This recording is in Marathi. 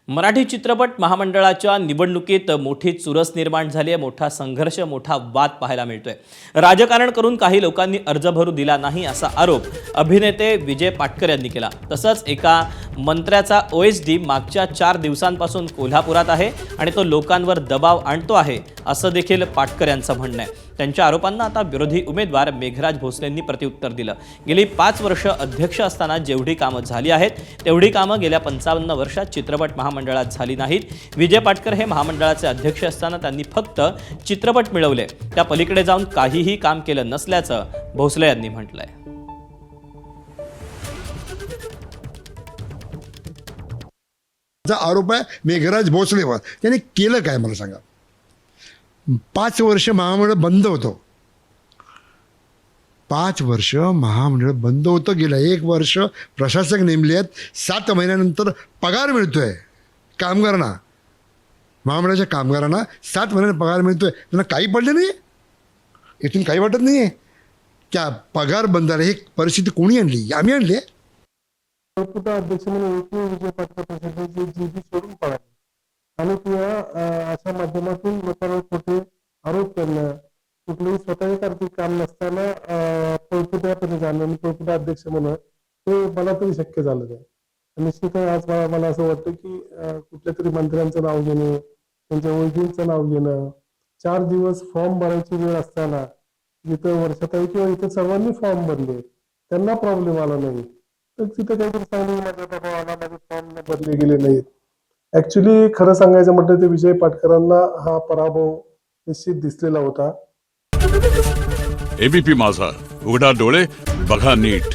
मराठी चित्रपट महामंडळाच्या निवडणुकीत मोठी चुरस निर्माण झाली आहे. मोठा संघर्ष, मोठा वाद पाहायला मिळतोय. राजकारण करून काही लोकांनी अर्ज भरू दिला नाही असा आरोप अभिनेते विजय पाटकर यांनी केला. तसंच एका मंत्र्याचा OSD मागच्या 4 दिवसांपासून कोल्हापुरात आहे आणि तो लोकांवर दबाव आणतो आहे असं देखील पाटकर यांचं म्हणणं आहे. त्यांच्या आरोपांना आता विरोधी उमेदवार मेघराज भोसलेंनी प्रत्युत्तर दिलं. गेली 5 वर्ष अध्यक्ष असताना जेवढी कामं झाली आहेत तेवढी कामं गेल्या 55 वर्षात चित्रपट महामंडळात झाली नाहीत. विजय पाटकर हे महामंडळाचे अध्यक्ष असताना त्यांनी फक्त चित्रपट मिळवले, त्या पलीकडे जाऊन काहीही काम केलं नसल्याचं भोसले यांनी म्हटलंय. आरोप आहे मेघराज भोसलेवर. त्याने केलं काय मला सांगा? 5 वर्ष महामंडळ बंद होतं. 5 वर्ष महामंडळ बंद होतं. गेलं 1 वर्ष प्रशासक नेमले आहेत. 7 महिन्यानंतर पगार मिळतोय कामगारांना. महामंडळाच्या कामगारांना 7 महिन्याने पगार मिळतोय. त्यांना काही पडलं नाही. इथून काही वाटत नाही आहे त्या पगार बंद झाला. ही परिस्थिती कोणी आणली? आम्ही आणली. अध्यक्ष म्हणून विजय पाटकर प्रशासनाची जीबी सोडून पळाली आणि किंवा अशा माध्यमातून लोकांवर खोटे आरोप करणं, कुठलंही स्वतःही आर्थिक काम नसताना पळपुट्यापणे जाणं आणि पळपुटा अध्यक्ष म्हणून ते मला तरी शक्य झालं नाही. निश्चितच आज मला असं वाटतं की कुठल्या तरी मंत्र्यांचं नाव घेणे, त्यांच्या ओळखींचं नाव घेणं, 4 दिवस फॉर्म भरायची वेळ असताना जिथं वर्षाताई किंवा इथं सर्वांनी फॉर्म भरले, त्यांना प्रॉब्लेम आला नाही, तर तिथे काहीतरी सांगून माझ्या दबावाला माझे फॉर्म भरले गेले नाहीत. ऍक्च्युली खरं सांगायचं म्हटलं तर विजय पाटकरांना हा पराभव निश्चित दिसलेला होता. ABP माझा, उघडा डोळे बघा नीट.